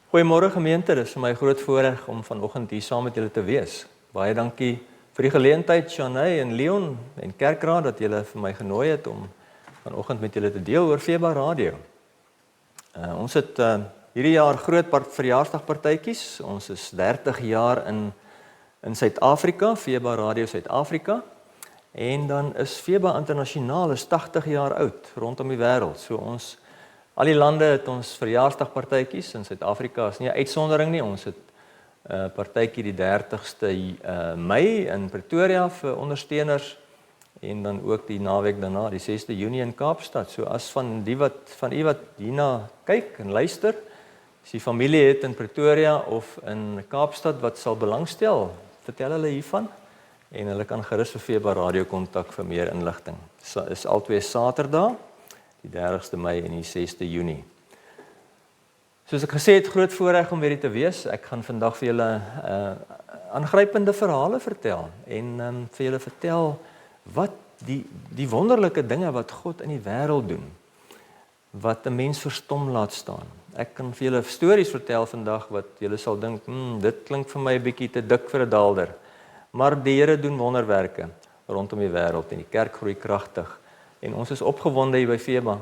Goeiemôre gemeente, dit is vir my groot voorreg om vanoggend hier saam met julle te wees. Baie dankie vir die geleentheid, Shanay en Leon en Kerkraad, dat julle vir my genooi het om vanoggend met julle te deel oor FEBA Radio. Ons het hierdie jaar groot verjaarsdagpartytjies. Ons is 30 jaar in Suid-Afrika, FEBA Radio Suid-Afrika. En dan is FEBA Internasionaal is 80 jaar oud rondom die wêreld. So al die lande het ons verjaarsdagpartytjies. In Suid-Afrika is nie 'n uitsondering nie. Ons het partytjie die 30ste Mei in Pretoria vir ondersteuners en dan ook die naweek daarna, die 6de Junie in Kaapstad. So as van u wat hierna kyk en luister, as die familie het in Pretoria of in Kaapstad wat sal belangstel, vertel hulle hiervan en hulle kan gerus vir FEBA Radio kontak vir meer inligting. Is altyd Saterdag, die 30ste Mei en die 6de Junie. Soos ek gesê het, groot voorreg om weer hier te wees. Ek gaan vandag vir julle aangrypende verhale vertel en vir julle vertel wat die wonderlike dinge wat God in die wêreld doen, wat 'n mens verstom laat staan. Ek kan vir julle stories vertel vandag wat julle sal dink, dit klink vir my 'n bietjie te dik vir 'n daalder. Maar die Here doen wonderwerke rondom die wêreld en die kerk groei kragtig. En ons is opgewonde hier by FEBA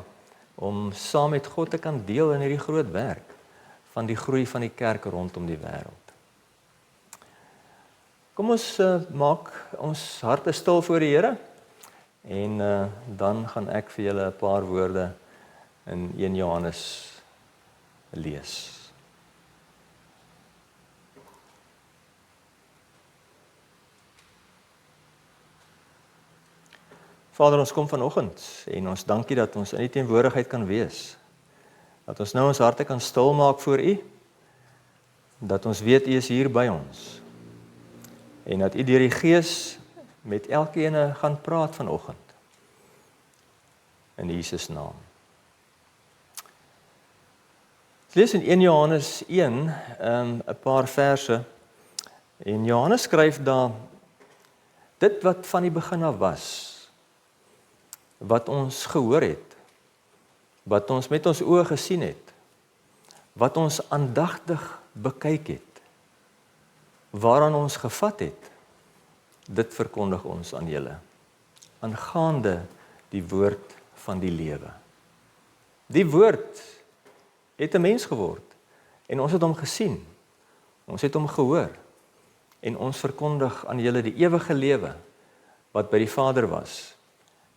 om saam met God te kan deel in hierdie groot werk van die groei van die kerk rondom die wêreld. Kom ons maak ons harte stil voor die Here en dan gaan ek vir julle 'n paar woorde in 1 Johannes lees. Vader, ons kom vanoggend en ons dankie dat ons in die teenwoordigheid kan wees. Dat ons nou ons harte kan stil maak voor U. Dat ons weet U is hier by ons. En dat U deur die Gees met elkeen gaan praat vanoggend. In Jesus naam. Ons lees in 1 Johannes 1 'n paar verse. En Johannes skryf daar, dit wat van die begin af was, wat ons gehoor het, wat ons met ons oë gesien het, wat ons aandagtig bekyk het, waaraan ons gevat het, dit verkondig ons aan julle, aangaande die woord van die lewe. Die woord het 'n mens geword, en ons het hom gesien, ons het hom gehoor, en ons verkondig aan julle die ewige lewe, wat by die Vader was,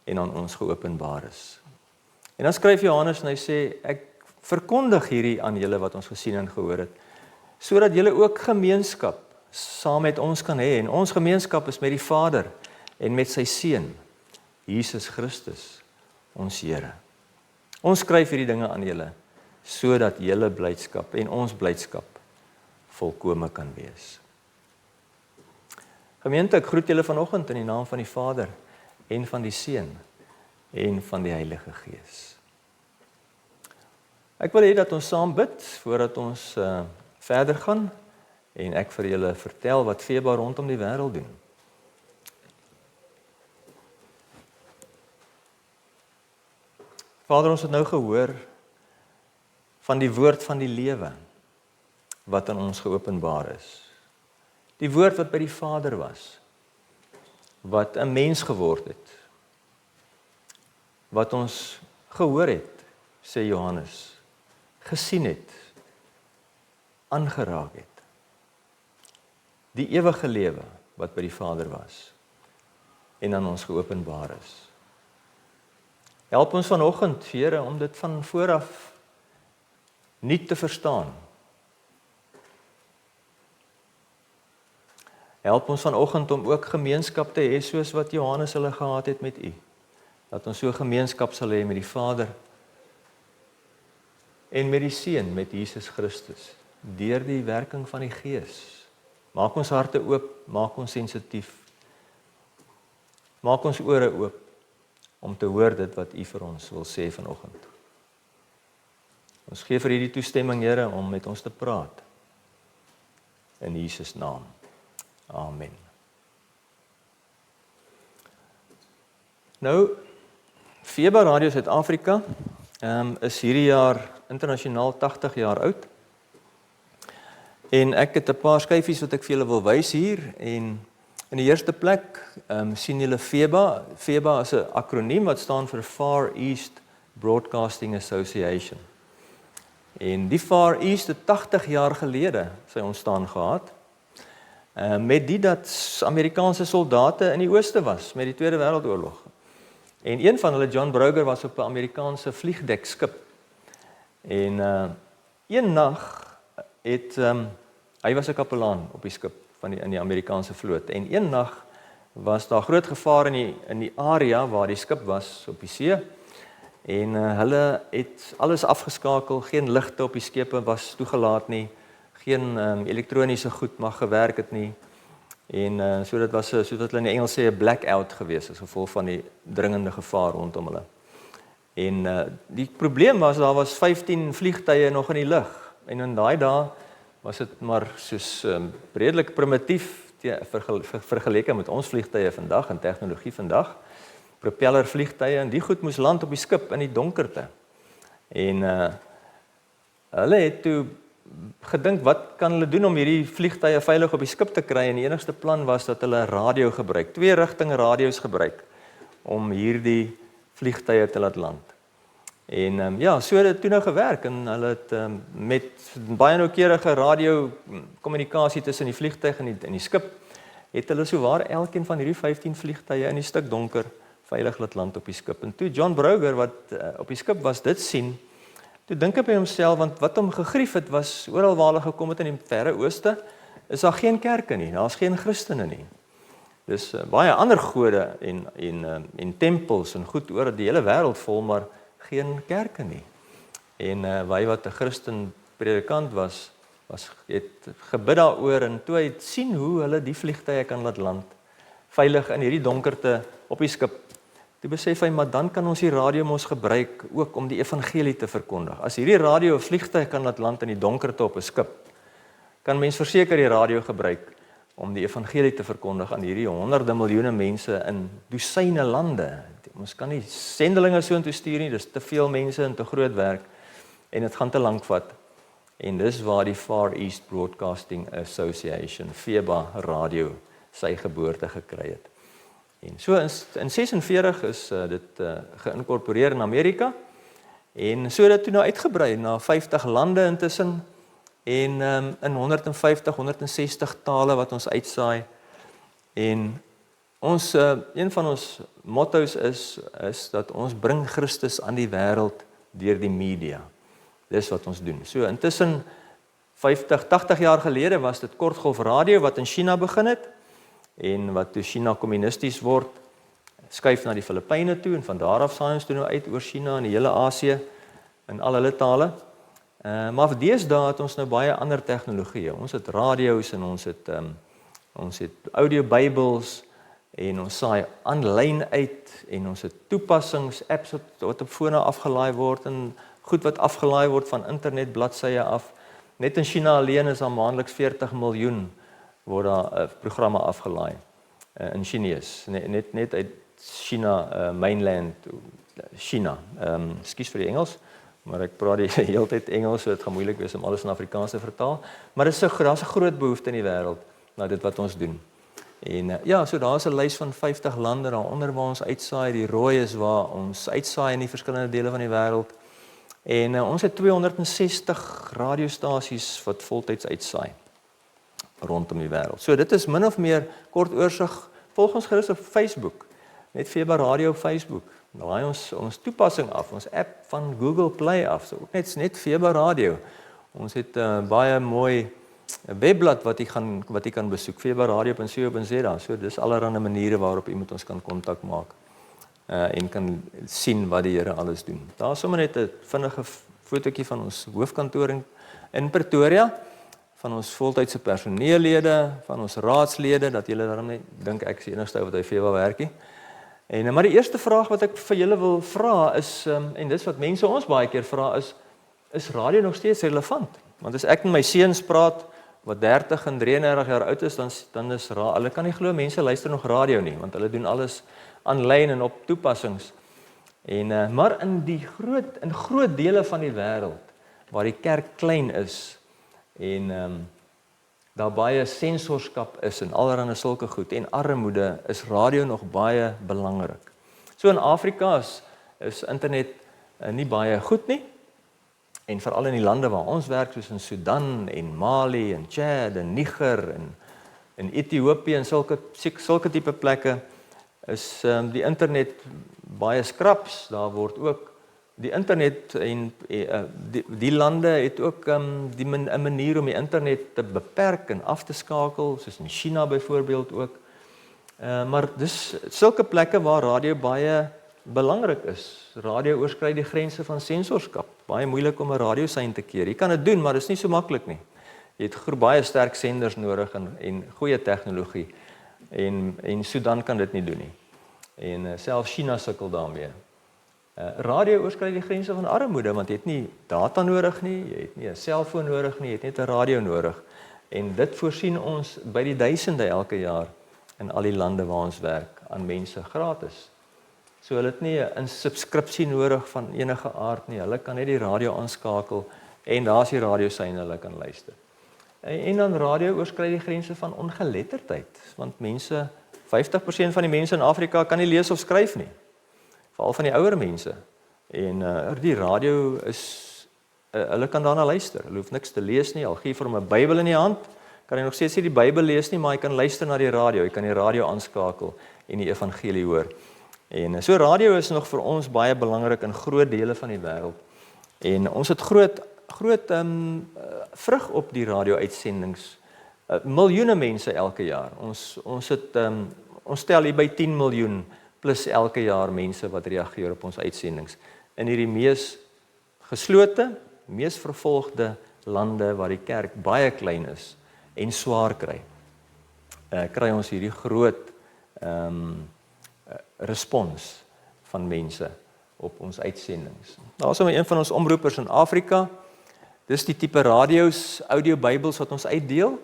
en aan ons geopenbaar is. En dan skryf Johannes en hy sê, ek verkondig hierdie aan julle wat ons gesien en gehoor het, sodat julle ook gemeenskap saam met ons kan hê, en ons gemeenskap is met die Vader en met sy Seun, Jesus Christus, ons Here. Ons skryf hierdie dinge aan julle, sodat julle blydskap en ons blydskap volkome kan wees. Gemeente, ek groet julle vanoggend in die naam van die Vader, en van die Seun, en van die Heilige Gees. Ek wil hê dat ons saam bid, voordat ons verder gaan, en ek vir julle vertel wat FEBA rondom die wêreld doen. Vader, ons het nou gehoor van die woord van die lewe, wat aan ons geopenbaar is. Die woord wat by die Vader was, wat 'n mens geword het, wat ons gehoor het, sê Johannes, gesien het, aangeraak het. Die ewige lewe wat by die Vader was en aan ons geopenbaar is. Help ons vanoggend, Here, om dit van vooraf nie te verstaan. Help ons vanoggend om ook gemeenskap te hê soos wat Johannes hulle gehad het met U. Dat ons so gemeenskap sal hê met die Vader en met die Seun, met Jesus Christus, deur die werking van die Gees. Maak ons harte oop, maak ons sensitief. Maak ons ore oop om te hoor dit wat U vir ons wil sê vanoggend. Ons gee vir U die toestemming, Here, om met ons te praat. In Jesus naam. Amen. Nou, FEBA Radio Suid-Afrika is hierdie jaar internasionaal 80 jaar oud. En ek het 'n paar skyfies wat ek vir julle wil wys hier. En in die eerste plek sien julle FEBA. FEBA is 'n akroniem wat staan vir Far East Broadcasting Association. En die Far East het 80 jaar gelede sy ontstaan gehad. Met die dat Amerikaanse soldate in die ooste was met die Tweede Wêreldoorlog. En een van hulle, John Brugger, was op 'n Amerikaanse vliegdekskip. En een nag het hy was 'n kapelaan op die skip in die Amerikaanse vloot. En een nag was daar groot gevaar in die area waar die skip was op die see. En hulle het alles afgeskakel, geen ligte op die skepe was toegelaat nie, geen elektroniese goed mag gewerk het nie. En so dit was soos wat hulle in Engels sê 'n blackout gewees as gevolg van die dringende gevaar rondom hulle. En die probleem was daar was 15 vliegtye nog in die lug. En in daai dae was dit maar soos redelik primitief vergeleke met ons vliegtye vandag en tegnologie vandag. Propellervliegtye en die goed moes land op die skip in die donkerte. En hulle het toe gedink wat kan hulle doen om hierdie vliegtye veilig op die skip te kry en die enigste plan was dat hulle radio gebruik, 2 rigting radio's gebruik om hierdie vliegtye te laat land. En so het dit toe nou gewerk en hulle het met baie noukeurige radiokommunikasie tussen die vliegtuig en die skip het hulle sowaar elkeen van hierdie 15 vliegtye in die stuk donker veilig laat land op die skip. En toe John Brugger wat op die skip was dit sien, toe dink hy by homself, want wat hom gegrief het was oral waar hulle gekom het in die verre ooste, is daar geen kerke nie, daar's geen Christene nie. Dis baie ander gode en tempels en goed oor die hele wêreld vol, maar geen kerke nie. En hy wat 'n Christen predikant was het gebid daaroor en toe hy sien hoe hulle die vliegtye kan laat land, veilig in hierdie donkerte op die skip. Toe besef hy, maar dan kan ons die radio mos gebruik ook om die evangelie te verkondig. As hierdie radio 'n vliegtuig kan laat land in die donkerte op 'n skip, kan mens verseker die radio gebruik om die evangelie te verkondig aan hierdie honderde miljoene mense in dosyne lande. Ons kan nie sendelinge so intoe stuur nie, dis te veel mense en te groot werk en dit gaan te lank vat. En dis waar die Far East Broadcasting Association, FEBA radio, sy geboorte gekry het. En so in 46 is dit geïnkorporeer in Amerika en so het dit toe nou uitgebrei na 50 lande intussen en in 150, 160 tale wat ons uitsaai. En ons een van ons motto's is dat ons bring Christus aan die wêreld deur die media. Dis wat ons doen. So intussen 50, 80 jaar gelede was dit kortgolf radio wat in China begin het en wat toe China kommunisties word, skuif na die Filippyne toe en van daar af saai ons toe nou uit oor China en die hele Asië in al hulle tale. Maar deesdae het ons nou baie ander tegnologieë. Ons het radio's en ons het audio Bybels en ons saai aanlyn uit en ons het toepassings, apps wat op fone afgelaai word en goed wat afgelaai word van internetbladsye af. Net in China alleen is daar maandeliks 40 miljoen word daar programme afgelaai in Chinees. Net uit China, mainland China. Ekskuus vir die Engels, maar ek praat die hele tyd Engels, so dit gaan moeilik wees om alles in Afrikaans te vertaal. Maar daar's 'n groot behoefte in die wêreld na dit wat ons doen. En so daar's 'n lys van 50 lande daaronder waar ons uitsaai. Die rooi is waar ons uitsaai in die verskillende dele van die wêreld. En ons het 260 radiostasies wat voltyds uitsaai rondom die wêreld. So dit is min of meer kort oorsig. Volg ons gerus op Facebook. Net FEBA Radio op Facebook. Laai ons toepassing af, ons app van Google Play af. So ook net FEBA Radio. Ons het baie mooi webblad wat jy kan besoek, febaradio.co.za. So dis allerlei maniere waarop jy met ons kan kontak maak en kan sien wat die Here alles doen. Daar is sommer net 'n vinnige fotootjie van ons hoofkantoor in Pretoria, van ons voltydse personeellede, van ons raadslede, dat julle daarom net dink ek is die enigste wat by FEBA werk nie. En maar die eerste vraag wat ek vir julle wil vra is, en dis wat mense ons baie keer vra is radio nog steeds relevant? Want as ek met my seuns praat, wat 30 en 33 jaar oud is, dan is hulle kan nie glo mense luister nog radio nie, want hulle doen alles aanlyn en op toepassings. En maar in groot dele van die wêreld waar die kerk klein is en daar baie sensorskap is en allerlei sulke goed en armoede, is radio nog baie belangrik. So in Afrika is internet nie baie goed nie, en veral in die lande waar ons werk, soos in Sudan en Mali en Chad en Niger en Ethiopië en sulke tipe plekke, is die internet baie skraps. Daar word ook die internet en die lande het ook 'n manier om die internet te beperk en af te skakel, soos in China byvoorbeeld ook. Maar dis sulke plekke waar radio baie belangrik is. Radio oorskry die grense van sensorskap. Baie moeilik om 'n radiosein te keer. Jy kan dit doen, maar dit is nie so maklik nie. Jy het baie sterk senders nodig en goeie tegnologie. En Sudan kan dit nie doen nie. En selfs China sukkel daarmee. Radio oorskry die grense van armoede, want jy het nie data nodig nie, jy het nie 'n selfoon nodig nie, jy het net 'n radio nodig. En dit voorsien ons by die duisende elke jaar in al die lande waar ons werk aan mense gratis. So hulle het nie 'n subskripsie nodig van enige aard nie. Hulle kan net die radio aanskakel en daar's die radiosein hulle kan luister. En dan radio oorskry die grense van ongeletterdheid, want 50% van die mense in Afrika kan nie lees of skryf nie. Veral van die ouer mense. En die radio is, hulle kan daarna luister. Hulle hoef niks te lees nie, al gee vir hom 'n Bybel in die hand, kan hy nog steeds nie die Bybel lees nie, maar hy kan luister na die radio, hy kan die radio aanskakel en die evangelie hoor. En so radio is nog vir ons baie belangrik in groot dele van die wêreld. En ons het groot vrug op die radio-uitsendings. Miljoene mense elke jaar. Ons tel hier by 10 miljoen plus elke jaar mense wat reageer op ons uitsendings. In hierdie mees geslote, mees vervolgde lande waar die kerk baie klein is en swaar kry, kry ons hierdie groot respons van mense op ons uitsendings. Daar is een van ons omroepers in Afrika. Dis die tipe radio's, audio-bybels wat ons uitdeel.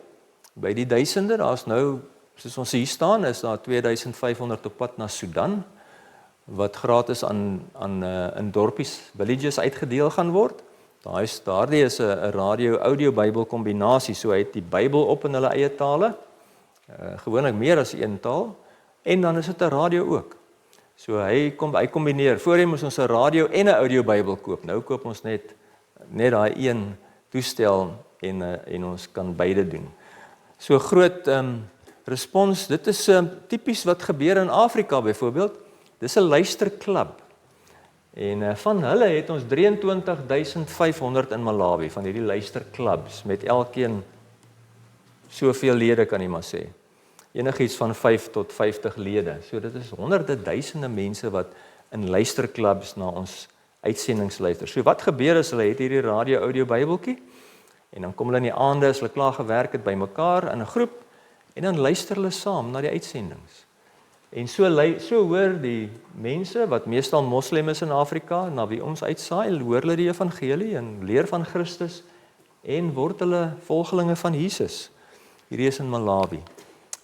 By die duisende, daar is nou, soos ons hier staan, is daar 2500 op pad na Sudan, wat gratis in dorpies, villages uitgedeel gaan word. Daardie is 'n radio-audio-bybel kombinasie, so hy het die Bybel op in hulle eie tale, gewoonlik meer as een taal, en dan is dit 'n radio ook. So hy kombineer. Voorheen moes ons 'n radio en 'n audio-bybel koop. Nou koop ons net daai een toestel en ons kan beide doen. So groot respons. Dit is tipies wat gebeur in Afrika byvoorbeeld. Dis 'n luisterklub. En van hulle het ons 23.500 in Malawi van hierdie luisterklubs met elkeen soveel lede kan jy maar sê. Enigiets van 5 tot 50 lede. So dit is honderde duisende mense wat in luisterklubs na ons uitsendings luister. So wat gebeur is, hulle het hierdie radio-audio Bybeltjie en dan kom hulle in die aande as hulle klaar gewerk het by mekaar in 'n groep en dan luister hulle saam na die uitsendings. En so hoor die mense wat meestal moslim is in Afrika, na wie ons uitsaai, hoor hulle die evangelie en leer van Christus en word hulle volgelinge van Jesus. Hierdie is in Malawi.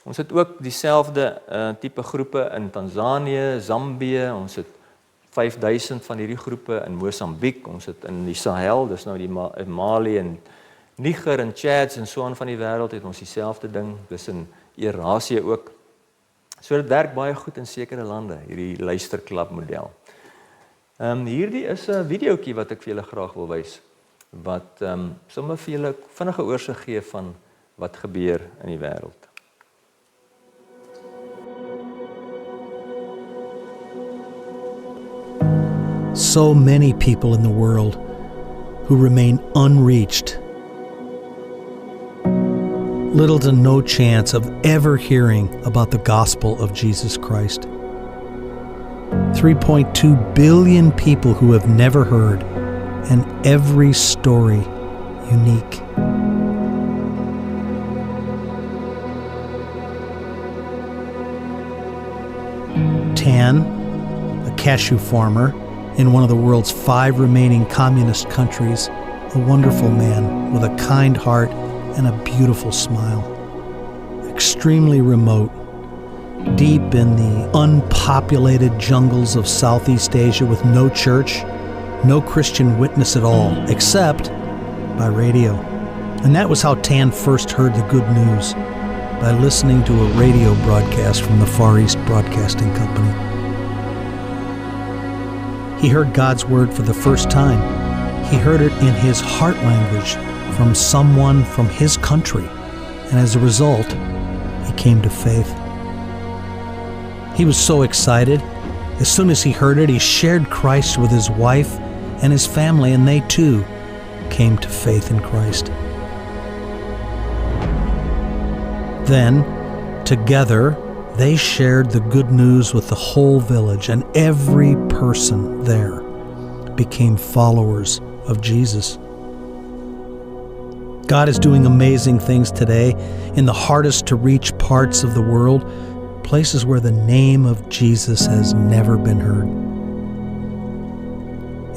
Ons het ook dieselfde tipe groepe in Tanzanië, Zambië, ons het 5000 van hierdie groepe in Mosambiek, ons het in die Sahel, dis nou die Mali en Niger en Chad en so aan van die wêreld het ons dieselfde ding, dis in Eurasië ook. So dit werk baie goed in sekere lande, hierdie luisterklub model. Hierdie is 'n videoetjie wat ek vir julle graag wil wys, wat sommer vir julle vinnige oorsig gee van wat gebeur in die wêreld. So many people in the world who remain unreached. Little to no chance of ever hearing about the gospel of Jesus Christ. 3.2 billion people who have never heard, and every story unique. Tan, a cashew farmer in one of the world's 5 remaining communist countries, a wonderful man with a kind heart and a beautiful smile. Extremely remote, deep in the unpopulated jungles of Southeast Asia with no church, no Christian witness at all, except by radio. And that was how Tan first heard the good news, by listening to a radio broadcast from the Far East Broadcasting Company. He heard God's word for the first time. He heard it in his heart language from someone from his country, and as a result, he came to faith. He was so excited. As soon as he heard it, he shared Christ with his wife and his family, and they too came to faith in Christ. Then, together, they shared the good news with the whole village, and every person there became followers of Jesus. God is doing amazing things today in the hardest to reach parts of the world, places where the name of Jesus has never been heard.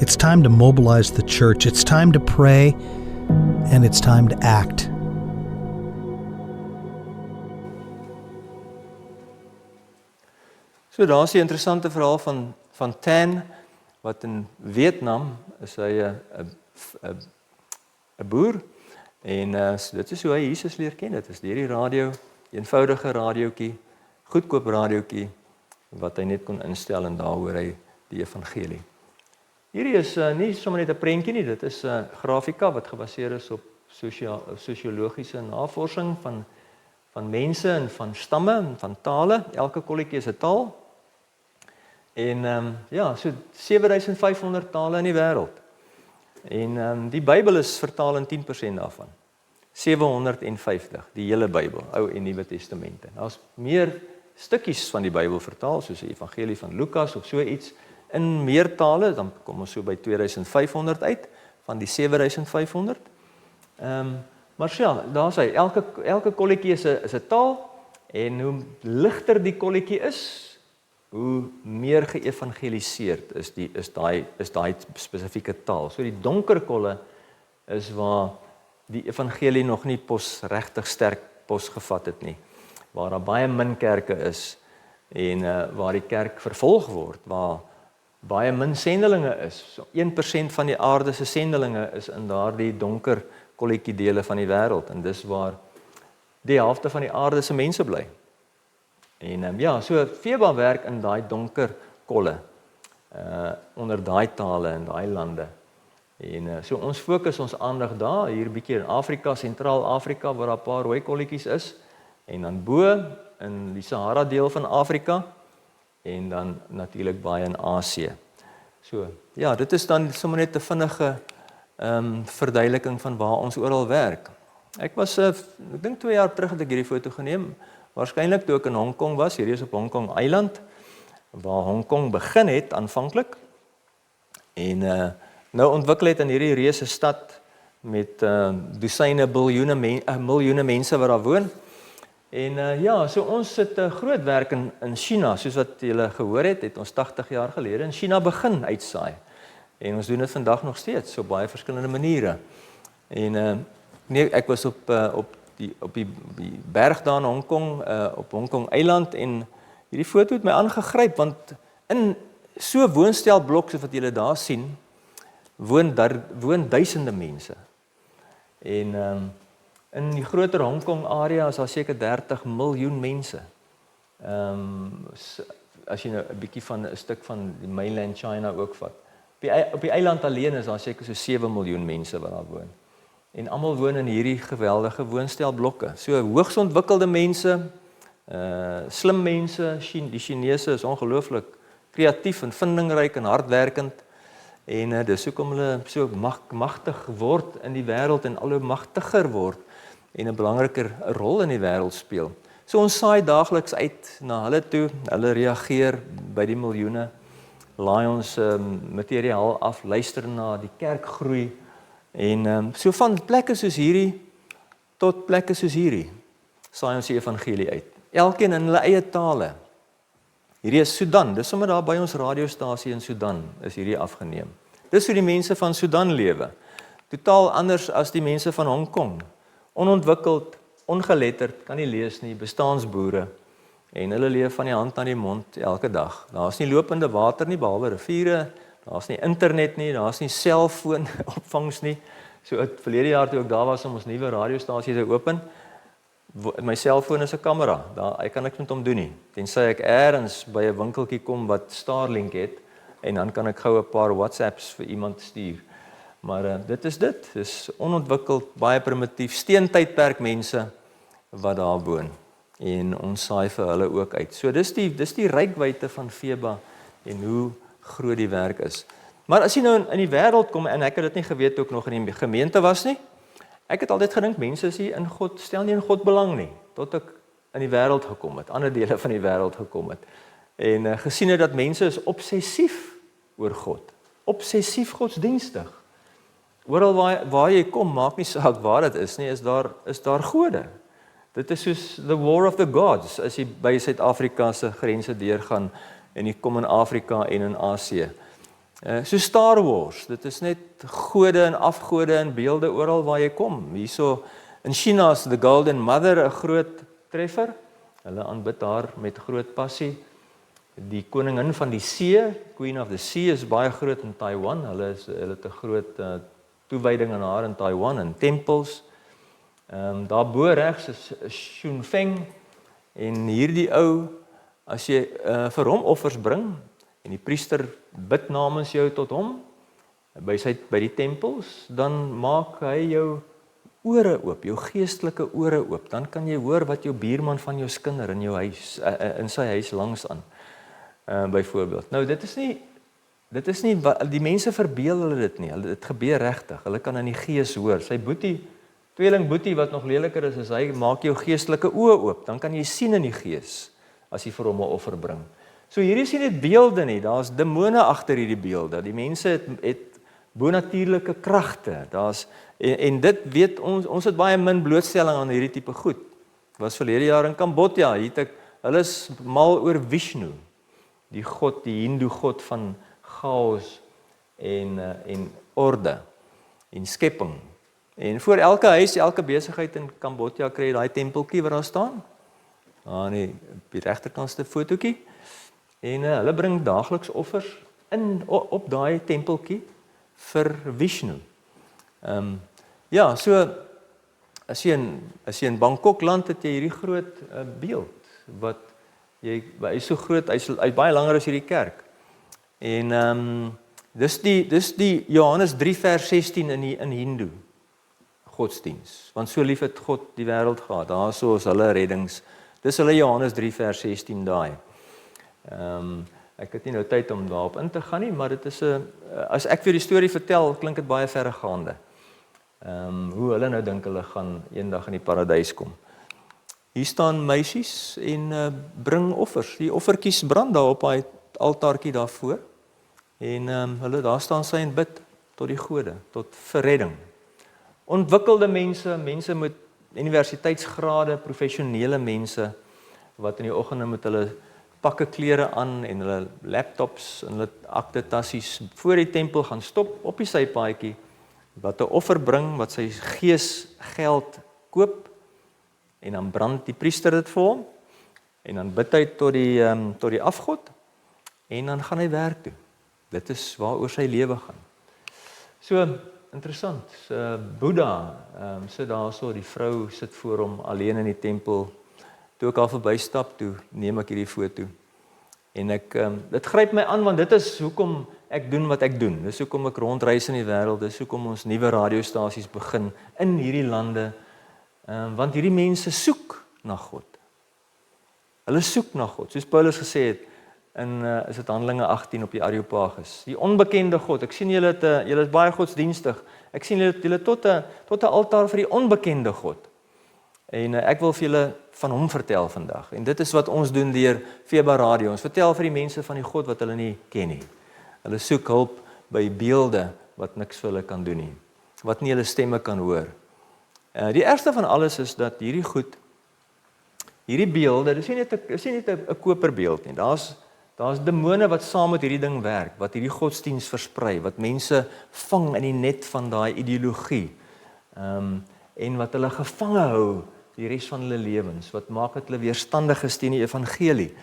It's time to mobilize the church. It's time to pray, and it's time to act. So daar is 'n interessante verhaal van Tan, wat in Vietnam is hy 'n boer, en so dit is hoe hy Jesus leer ken. Dit is deur die radio, eenvoudige radiootjie, goedkoop radiootjie, wat hy net kon instel, en daar hoor hy die evangelie. Hierdie is nie sommer net 'n prentjie nie, dit is 'n grafika wat gebaseer is op sosiologiese navorsing van mense en van stamme en van tale. Elke kolletjie is 'n taal. En so 7500 tale in die wêreld. En die Bybel is vertaal in 10% daarvan. 750, die hele Bybel, Ou en Nuwe Testamente. Daar's meer stukkies van die Bybel vertaal, soos die Evangelie van Lukas of so iets, in meer tale, dan kom ons so by 2500 uit, van die 7500. Maar ja, daar is hy, elke kolletjie is 'n taal, en hoe ligter die kolletjie is, hoe meer geëvangeliseerd is daai spesifieke taal. So die donker kolle is waar die evangelie nog nie regtig sterk pos gevat het nie, waar daar baie min kerke is, en waar die kerk vervolg word, waar baie min sendelinge is. So 1% van die aarde se sendelinge is in daardie donker kolletjie dele van die wêreld, en dis waar die helfte van die aarde se mense bly. En so FEBA werk in daai donker kolle, onder daai tale en daai lande. En so ons fokus ons aandag daar, hier 'n bietjie in Afrika, Sentraal-Afrika, waar daar 'n paar rooi kolletjies is, en dan bo in die Sahara deel van Afrika, en dan natuurlik baie in Asië. So, ja, dit is dan sommer net 'n vinnige verduideliking van waar ons oral werk. Ek dink 2 jaar terug het ek hierdie foto geneem, waarskynlik toe ek in Hong Kong was. Hierdie is op Hong Kong Eiland, waar Hong Kong begin het aanvanklik, en nou ontwikkel het in hierdie reuse stad met dosyne miljoene mense wat daar woon. En so ons het 'n groot werk in China, soos wat julle gehoor het ons 80 jaar gelede in China begin uitsaai. En ons doen dit vandag nog steeds op baie verskillende maniere. En ek was op die berg daar in Hong Kong, op Hong Kong Eiland, en hierdie foto het my aangegryp, want in so woonstelblok soos wat julle daar sien, woon duisende mense. En in die groter Hong Kong area is daar seker 30 miljoen mense. As jy nou 'n bietjie van 'n stuk van die mainland China ook vat. Op die eiland alleen is daar seker so 7 miljoen mense wat daar woon. En almal woon in hierdie geweldige woonstelblokke. So hoogs ontwikkelde mense, slim mense, die Chinese is ongelooflik kreatief en vindingryk en hardwerkend. En dis hoekom hulle so magtig word in die wêreld en al hoe magtiger word en 'n belangriker rol in die wêreld speel. So ons saai daagliks uit na hulle toe, hulle reageer by die miljoene, laai ons materiaal af, luister na die kerk groei, en so van plekke soos hierdie tot plekke soos hierdie saai ons die evangelie uit. Elkeen in hulle eie tale. Hierdie is Sudan, dis sommer daar by ons radiostasie in Sudan is hierdie afgeneem. Dis hoe die mense van Sudan lewe. Totaal anders as die mense van Hong Kong. Onontwikkeld, ongeletterd, kan nie lees nie, bestaansboere, en hulle leef van die hand aan die mond elke dag. Daar's nie lopende water nie, behalwe riviere, daar's nie internet nie, daar's nie selfoon opvangs nie. So verlede jaar toe ek daar was om ons nuwe radiostasie te open, my selfoon is 'n kamera. Ek kan niks met hom doen nie. Tensy ek eers by 'n winkeltjie kom wat Starlink het en dan kan ek gou 'n paar WhatsApps vir iemand stuur. Maar dit is dit. Dis onontwikkeld, baie primitief, steentydperk mense wat daar woon. En ons saai vir hulle ook uit. So dis die rykwyte van Feba en hoe groot die werk is. Maar as jy nou in die wêreld kom, en ek het dit nie geweet toe ek nog in die gemeente was nie, ek het altyd gedink mense is nie in God, stel nie in God belang nie, tot ek in die wêreld gekom het, ander dele van die wêreld gekom het. En gesien het dat mense is obsessief oor God, obsessief godsdienstig. Oral waar jy kom, maak nie saak waar dit is nie, is daar gode. Dit is soos the war of the gods, as jy by Suid-Afrika se grense deurgaan, en jy kom in Afrika en in Asië. So Star Wars, dit is net gode en afgode en beelde oral waar jy kom. Hierso in China is the Golden Mother 'n groot treffer. Hulle aanbid haar met groot passie. Die koningin van die see, Queen of the Sea, is baie groot in Taiwan. Hulle het 'n groot toewyding aan haar in Taiwan en tempels. Daar bo regs is Xun Feng, en hierdie ou, as jy vir hom offers bring en die priester bid namens jou tot hom by die tempels, dan maak hy jou ore oop, jou geestelike ore oop. Dan kan jy hoor wat jou buurman van jou skinder in jou huis, in sy huis langs aan, byvoorbeeld. Nou dit is nie, die mense verbeel hulle dit nie. Dit gebeur regtig. Hulle kan in die gees hoor. Sy tweeling boetie wat nog leliker is hy maak jou geestelike oë oop. Dan kan jy sien in die gees as jy vir hom 'n offer bring. So hierdie is nie net beelde nie, daar's demone agter hierdie beelde. Die mense het bonatuurlike kragte. En dit weet ons het baie min blootstelling aan hierdie tipe goed. Was verlede jaar in Kambodja, hulle is mal oor Vishnu, die god, die Hindu god van chaos en orde en skepping. En voor elke huis, elke besigheid in Kambodja kry jy daai tempeltjie wat daar staan. Op die regterkantste fotootjie. En hulle bring daagliks offers op daai tempeltjie vir Vishnu. So as jy in Bangkok land, het jy hierdie groot beeld wat hy is so groot, hy's baie langer as hierdie kerk. En dis die Johannes 3 vers 16 in Hindu godsdiens. Want so lief het God die wêreld gehad. Daarso is hulle reddings. Dis hulle Johannes 3 vers 16 daai. Ek het nie nou tyd om daarop in te gaan nie, maar dit is as ek vir die storie vertel, klink dit baie verregaande. Hoe hulle nou dink hulle gaan eendag in die paradys kom. Hier staan meisies en bring offers. Die offertjies brand daar op daai altaartjie daarvoor. En daar staan sy en bid tot die gode, tot verredding. Ontwikkelde mense met universiteitsgrade, professionele mense, wat in die oggende met hulle pakke klere aan en hulle laptops en hulle aktetassies voor die tempel gaan stop op die sypaadjie, wat 'n offer bring, wat sy gees geld koop, en dan brand die priester dit vir hom, en dan bid hy tot die afgod, en dan gaan hy werk toe. Dit is waaroor sy lewe gaan. So, interessant, Boeddha sit daar so, die vrou sit voor hom alleen in die tempel. Toe ek al verbystap, toe neem ek hierdie foto. En dit gryp my aan, want dit is hoekom ek doen wat ek doen. Dis hoekom ek rondreis in die wêreld, dis hoekom ons nuwe radiostasies begin in hierdie lande, want hierdie mense soek na God. Hulle soek na God, soos Paulus gesê het, is dit Handelinge 18 op die Areopagus. Die onbekende God, ek sien julle is baie godsdienstig, ek sien julle tot 'n altaar vir die onbekende God. En ek wil vir julle van hom vertel vandag. En dit is wat ons doen deur Feba Radio. Ons vertel vir die mense van die God wat hulle nie ken nie. Hulle soek hulp by beelde wat niks vir hulle kan doen nie, wat nie hulle stemme kan hoor. Die ergste van alles is dat hierdie beelde, dis nie net 'n koperbeeld nie. Daar's demone wat saam met hierdie ding werk, wat hierdie godsdiens versprei, wat mense vang in die net van daai ideologie, en wat hulle gevange hou die res van hulle lewens, wat maak dat hulle weerstandig is teen die evangelie.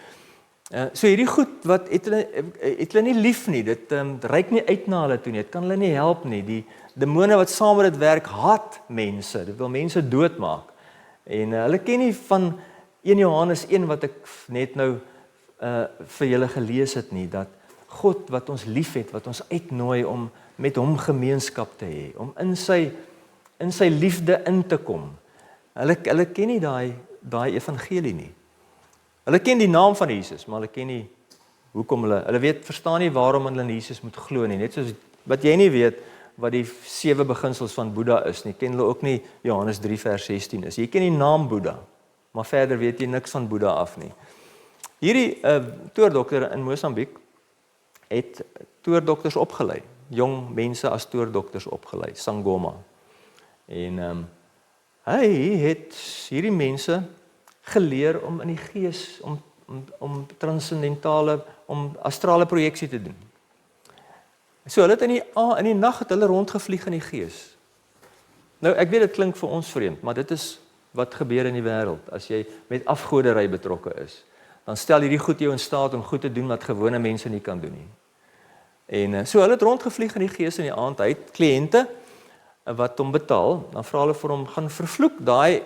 So hierdie goed wat het hulle nie lief nie. Dit reik nie uit na hulle toe nie. Dit kan hulle nie help nie. Die demone wat saam met dit werk, haat mense. Dit wil mense doodmaak. En hulle ken nie van 1 Johannes 1 wat ek net nou vir julle gelees het nie, dat God wat ons liefhet, wat ons uitnooi om met hom gemeenskap te hê, om in sy liefde in te kom. Hulle ken nie daai evangelie nie. Hulle ken die naam van Jesus, maar hulle ken nie hoekom hulle verstaan nie waarom hulle in Jesus moet glo nie. Net soos wat jy nie weet wat die 7 beginsels van Boeddha is nie, ken hulle ook nie Johannes 3 vers 16 is. Jy ken die naam Boeddha, maar verder weet jy niks van Boeddha af nie. Hierdie toordokter in Mosambiek het toordokters opgelei, jong mense as toordokters opgelei, Sangoma. En hy het hierdie mense geleer om in die gees, om transcendentale, om astrale projeksie te doen. So hulle het in die nag het hulle rondgevlieg in die gees. Nou ek weet dit klink vir ons vreemd, maar dit is wat gebeur in die wêreld as jy met afgoderry betrokke is. Dan stel hierdie goed jou in staat om goed te doen wat gewone mense nie kan doen nie. En so hulle het rondgevlieg in die gees in die aand. Hy het kliënte wat hom betaal, dan vra hulle vir hom, gaan vervloek daai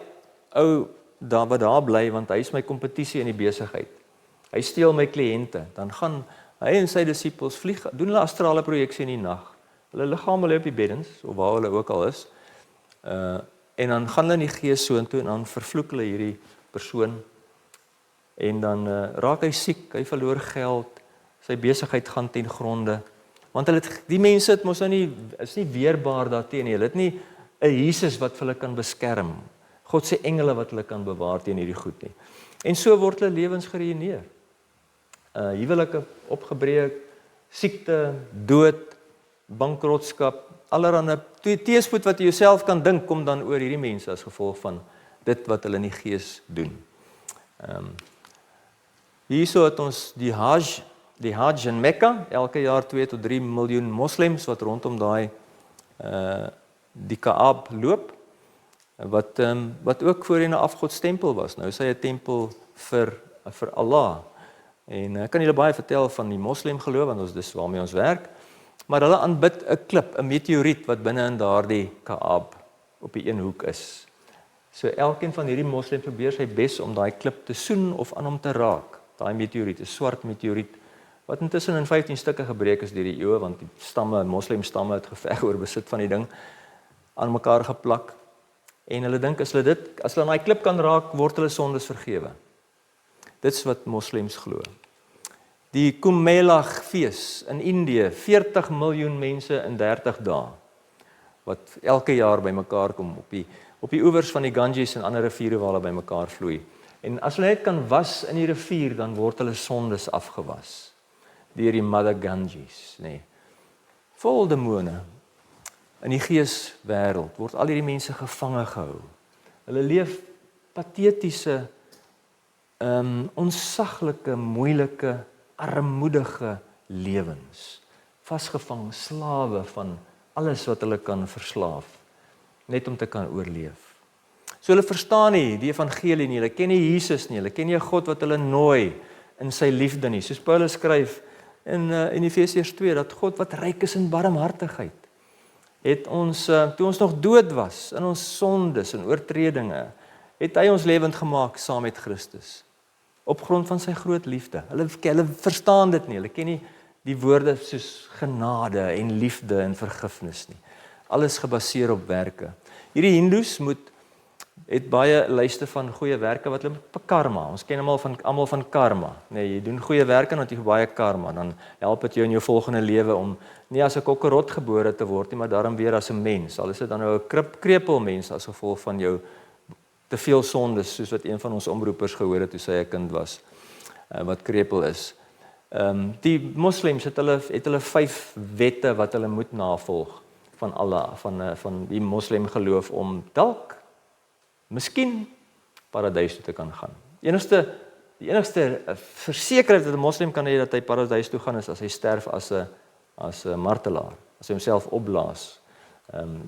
ou wat daar bly, want hy is my kompetisie in die besigheid. Hy steel my kliënte, dan gaan hy en sy disippels vlieg, doen hulle astrale projeksie in die nag. Hulle liggame lê op die beddens, of waar hulle ook al is, en dan gaan hulle in die gees soontoe, en dan vervloek hulle hierdie persoon, en dan raak hy siek, hy verloor geld, sy besigheid gaan ten gronde, want die mense het mos nou nie, is nie weerbaar daarteen nie, hulle het nie 'n Jesus wat vir hulle kan beskerm, God se engele wat hulle kan bewaar teen hierdie goed nie. En so word hulle lewens geruïneer. Huwelike opgebreek, siekte, dood, bankrotskap, allerhande teëspoed wat jy jouself kan dink, kom dan oor hierdie mense as gevolg van dit wat hulle in die gees doen. Hierso het ons die Hajj in Mekka, elke jaar 2 tot 3 miljoen moslems wat rondom die Kaab loop, wat ook voorheen 'n afgodstempel was. Nou is hy 'n tempel vir Allah. En ek kan julle baie vertel van die moslim geloof, want dis waarmee ons werk. Maar hulle aanbid 'n klip, 'n meteoriet wat binne in daardie Kaab op die een hoek is. So elkeen van hierdie moslems probeer sy bes om daai klip te soen of aan hom te raak. Daai meteoriet, 'n swart meteoriet wat intussen in 15 stukke gebreek is deur die eeue, want die moslim stamme het geveg oor besit van die ding, aan mekaar geplak. En hulle dink as hulle aan daai klip kan raak, word hulle sondes vergewe. Dit's wat moslems glo. Die Kumbh Mela fees in Indië, 40 miljoen mense in 30 dae, wat elke jaar bymekaar kom op die oewers van die Ganges en ander riviere waar hulle bymekaar vloei. En as hulle net kan was in die rivier, dan word hulle sondes afgewas deur die Mother Ganges, nee. Vol demone. In die geeswêreld word al hierdie mense gevange gehou. Hulle leef patetiese, onsaglike, moeilike, armoedige lewens. Vasgevang, slawe van alles wat hulle kan verslaaf, net om te kan oorleef. So hulle verstaan nie die evangelie nie, hulle ken nie Jesus nie, hulle ken nie 'n God wat hulle nooi in sy liefde nie. Soos Paulus skryf in Efesiërs 2, dat God wat ryk is in barmhartigheid, het ons, toe ons nog dood was, in ons sondes en oortredinge, het hy ons lewend gemaak saam met Christus, op grond van sy groot liefde. Hulle verstaan dit nie, hulle ken nie die woorde soos genade en liefde en vergifnis nie. Alles gebaseer op werke. Hierdie Hindoes het baie lyste van goeie werke wat hulle karma. Ons ken almal van karma. Nee, jy doen goeie werke en dan het jy baie karma. Dan help dit jou in jou volgende lewe om nie as 'n kokkerot gebore te word nie, maar daarom weer as 'n mens. Al is dit dan nou 'n krepel mens as gevolg van jou te veel sondes, soos wat een van ons omroepers gehoor het toe sy 'n kind was, wat krepel is. Die moslems het hulle 5 wette wat hulle moet navolg van Allah, van die moslim geloof om dalk miskien paradys toe te kan gaan. Die enigste versekerheid dat 'n moslim kan hê dat hy paradys toe gaan is as hy sterf as 'n martelaar, as hy homself opblaas.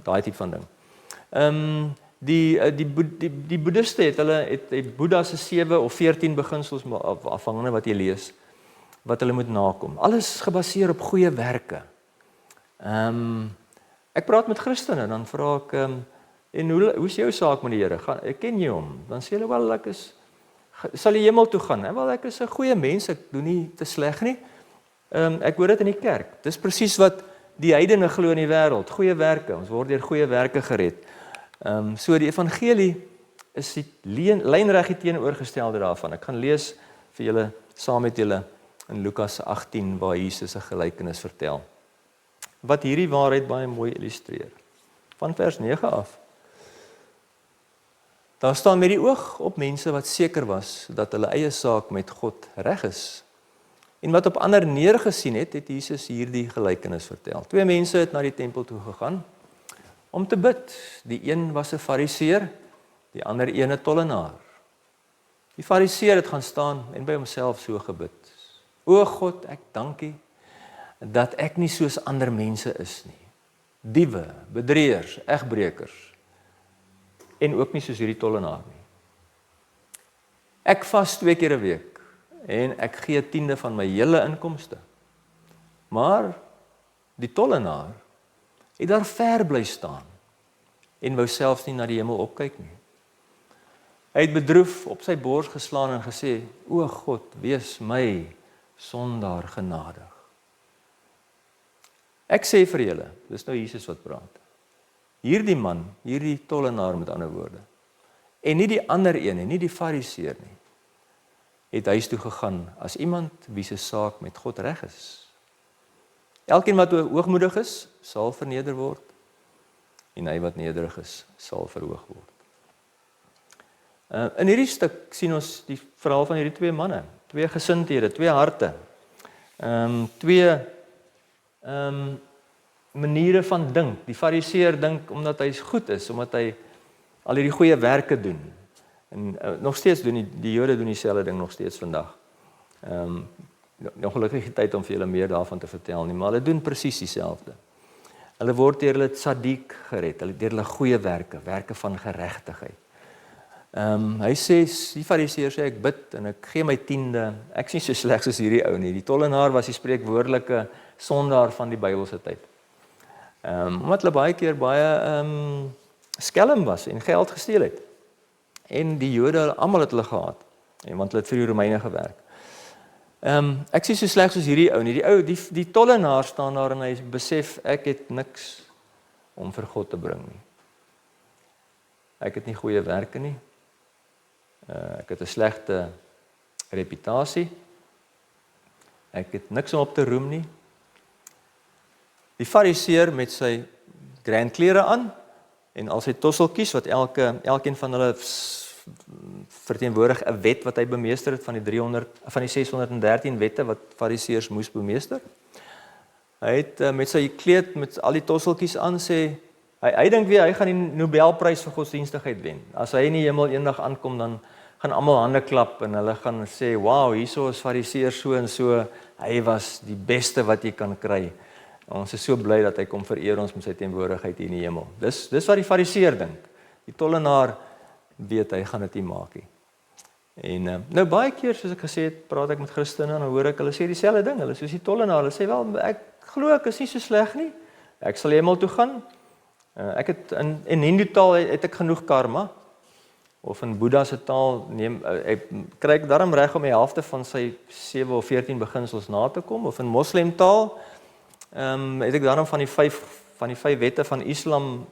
Daai tipe van ding. Die boeddhiste het Boeddha se 7 of 14 beginsels afhangende wat jy lees, wat hulle moet nakom. Alles gebaseer op goeie werke. Ek praat met Christene, dan vra ek, en hoe is jou saak met die Here? Ek ken jy hom? Dan sê hulle, wel, sal die hemel toe gaan. Wel, ek is 'n goeie mens, ek doen nie te sleg nie. Ek hoor dit in die kerk. Dis presies wat die heidene glo in die wêreld, goeie werke. Ons word deur goeie werke gered. So die evangelie is die lynreg die teenoorgestelde daarvan. Ek gaan lees vir julle, saam met julle, in Lukas 18, waar Jesus 'n gelykenis vertel, wat hierdie waarheid baie mooi illustreer. Van vers 9 af. Daar staan met die oog op mense wat seker was dat hulle eie saak met God reg is. En wat op ander neergesien het Jesus hierdie gelykenis vertel. 2 mense het na die tempel toe gegaan om te bid. Die een was 'n fariseer, die ander een 'n tollenaar. Die fariseer het gaan staan en by homself so gebid. O God, ek dank U dat ek nie soos ander mense is nie. Diewe, bedrieërs, egbreekers, en ook nie soos hierdie tollenaar nie. Ek vas 2 keer 'n week, en ek gee 10de van my hele inkomste. Maar die tollenaar het daar ver bly staan, en wou selfs nie na die hemel opkyk nie. Hy het bedroef op sy bors geslaan en gesê, o God, wees my sondaar genadig. Ek sê vir julle, dis nou Jesus wat praat. Hierdie man, hierdie tollenaar met ander woorde, en nie die ander een, en nie die fariseer nie, het huis toe gegaan as iemand wie se saak met God reg is. Elkeen wat hoogmoedig is, sal verneder word, en hy wat nederig is, sal verhoog word. In hierdie stuk sien ons die verhaal van hierdie 2 manne, 2 gesindhede, 2 harte, 2 maniere van dink. Die fariseer dink omdat hy goed is, omdat hy al hierdie goeie werke doen. En nog steeds doen die Jode doen dieselfde ding nog steeds vandag. Nog gelukkig nie tyd om vir julle meer daarvan te vertel nie, maar hulle doen presies dieselfde. Hulle word deur hulle tzaddik gered, deur hulle goeie werke, werke van geregtigheid. Hy sê, die fariseer sê, ek bid en ek gee my 10de, ek is nie so sleg soos hierdie ou nie. Die tollenaar was die spreekwoordelike sondaar van die Bybelse tyd. Omdat hulle baie keer skelm was en geld gesteel het. En die Jode, almal het hulle gehaat, want hulle het vir die Romeine gewerk. Ek sê so sleg soos hierdie ou nie. Die tollenaar staan daar en hy besef, ek het niks om vir God te bring nie. Ek het nie goeie werke nie. Ek het 'n slegte reputasie. Ek het niks om op te roem nie. Die fariseer met sy grandklere aan en al sy tosseltjies wat elkeen van hulle verteenwoordig 'n wet wat hy bemeester het van die 613 wette wat fariseërs moes bemeester. Hy het met sy kleed met al die tosseltjies aan sê hy dink weer hy gaan die Nobelprys vir godsdienstigheid wen. As hy in die hemel eendag aankom, dan gaan almal hande klap en hulle gaan sê, "Wow, hierso is fariseer so en so, hy was die beste wat jy kan kry." Ons is so bly dat hy kom vereer ons met sy teenwoordigheid hier in die hemel. Dis wat die fariseer dink. Die tollenaar weet hy gaan dit nie maak nie. En nou baie keer, soos ek gesê het, praat ek met Christene en dan hoor ek hulle sê dieselfde ding. Hulle soos die tollenaar, hulle sê wel, ek glo ek is nie so sleg nie. Ek sal hemel toe gaan. Ek het in Hindu taal het ek genoeg karma. Of in Boeddha se taal ek kry ek daarom reg om die helfte van sy 7 of 14 beginsels na te kom. Of in Moslem taal het ek daarom van die 5 wette van Islam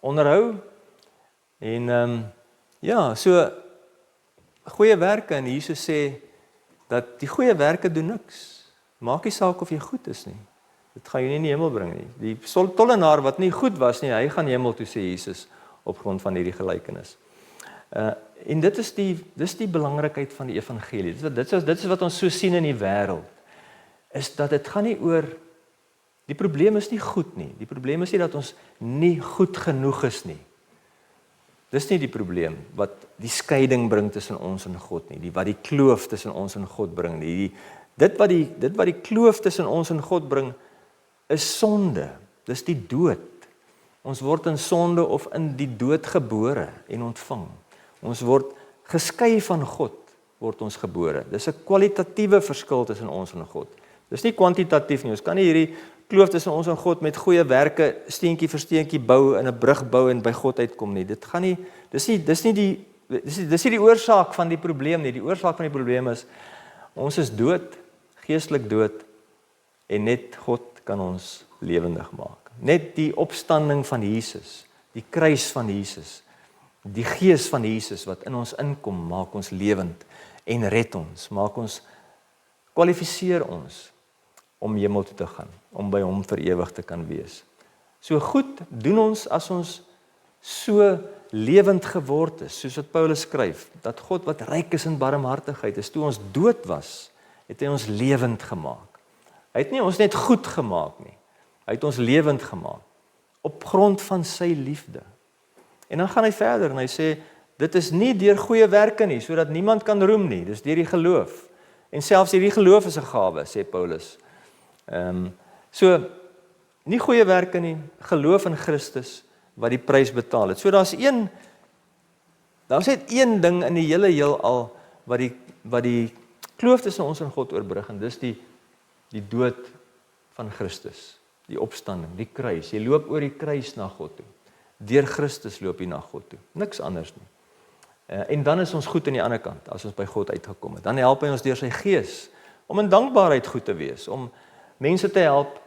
onderhou. En so goeie werke, en Jesus sê dat die goeie werke doen niks. Maak nie saak of jy goed is nie. Dit gaan jou nie in die hemel bring nie. Die tollenaar wat nie goed was nie, hy gaan hemel toe, sê Jesus op grond van hierdie gelykenis. En dit is die belangrikheid van die evangelie. Dit is wat ons so sien in die wêreld. Is dat dit gaan nie oor die probleem is nie goed nie. Die probleem is nie dat ons nie goed genoeg is nie. Dis nie die probleem wat die skeiding bring tussen ons en God nie, wat die kloof tussen ons en God bring nie. Dit wat die kloof tussen ons en God bring is sonde. Dis die dood. Ons word in sonde of in die dood gebore en ontvang. Ons word geskei van God word ons gebore. Dis 'n kwalitatiewe verskil tussen ons en God. Dis nie kwantitatief nie. Ons kan nie hierdie kloof tussen ons en God met goeie werke steentjie vir steentjie bou en 'n brug bou en by God uitkom nie. Dit gaan nie, dis nie die oorsaak van die probleem nie. Die oorsaak van die probleem is ons is dood, geestelik dood en net God kan ons lewendig maak. Net die opstanding van Jesus, die kruis van Jesus, die gees van Jesus wat in ons inkom, maak ons lewend en red ons, kwalifiseer ons om hemel toe te gaan, om by hom vir ewig te kan wees. So goed doen ons as ons so lewend geword is, soos wat Paulus skryf, dat God wat ryk is in barmhartigheid is, toe ons dood was, het hy ons lewend gemaak. Hy het nie ons net goed gemaak nie, hy het ons lewend gemaak, op grond van sy liefde. En dan gaan hy verder en hy sê, dit is nie deur goeie werke nie, sodat niemand kan roem nie, dis deur die geloof. En selfs hierdie geloof is 'n gawe, sê Paulus. So, nie goeie werke nie, geloof in Christus, wat die prys betaal het. So daar's net een ding in die hele heelal, wat die kloof tussen ons en God oorbrug, en dis die dood van Christus, die opstanding, die kruis. Jy loop oor die kruis na God toe. Deur Christus loop jy na God toe. Niks anders nie. En dan is ons goed aan die ander kant, as ons by God uitgekom het. Dan help hy ons deur sy gees, om in dankbaarheid goed te wees, om mense te help,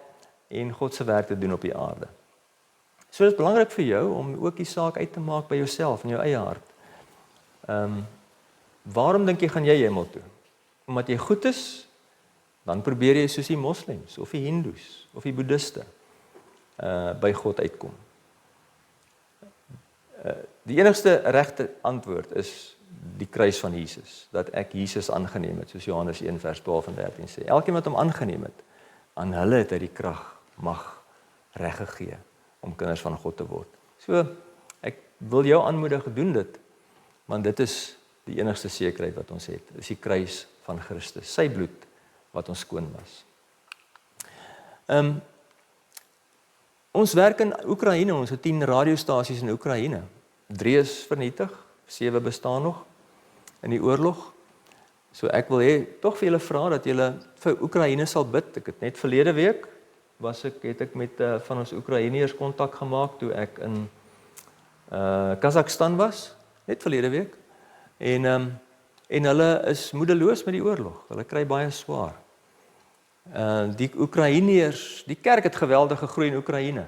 en God se werk te doen op die aarde. So dit is belangrik vir jou, om ook die saak uit te maak by jouself, in jou eie hart. Waarom dink jy gaan jy hemel toe? Omdat jy goed is, dan probeer jy soos die moslems, of die hindoes, of die boeddhiste, by God uitkom. Die enigste regte antwoord is die kruis van Jesus, dat ek Jesus aangeneem het, soos Johannes 1 vers 12 en 13 sê. Elkeen wat hom aangeneem het, aan hulle het hy die krag, mag, reg gegee, om kinders van God te word. So, ek wil jou aanmoedig, doen dit, want dit is die enigste sekerheid wat ons het, is die kruis van Christus, sy bloed, wat ons skoon was. Ons werk in Oekraïne, ons het 10 radiostasies in Oekraïne. 3 is vernietig, 7 bestaan nog in die oorlog. So ek wil tog vir julle vra dat julle vir Oekraïne sal bid. Ek het net verlede week het ek met van ons Oekraïners kontak gemaak toe ek in Kazakhstan was, net verlede week. En hulle is moedeloos met die oorlog. Hulle kry baie swaar. Die Oekraïners, die kerk het geweldig gegroei in Oekraïne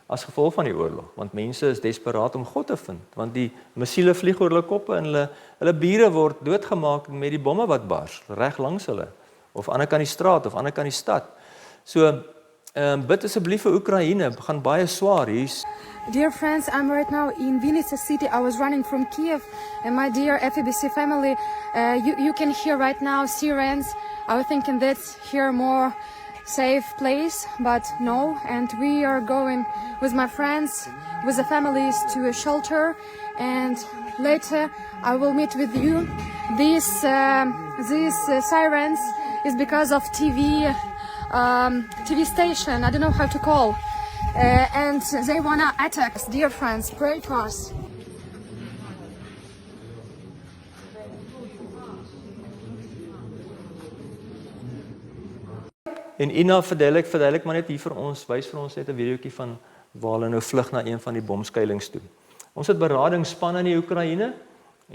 as gevolg van die oorlog, want mense is desperaat om God te vind, want die missiele vlieg oor hulle koppe en hulle bure word doodgemaak met die bomme wat bars, reg langs hulle, of ander kant die straat, of ander kant die stad. So, bid asseblief vir Oekraïne, gaan baie swaar. Dear friends, I'm right now in Vinnytsia city. I was running from Kiev, and my dear FEBC family, you can hear right now sirens. I was thinking that's here more safe place, but no, and we are going with my friends, with the families to a shelter, and later I will meet with you. These sirens is because of TV station, I don't know how to call, and they wanna attack us. Dear friends, pray for us. En Ina verduidelik maar net hier vir ons, wys vir ons net 'n videoetjie van waar hulle nou vlug na een van die bomskuilings toe. Ons het beradingsspanne in die Oekraïne,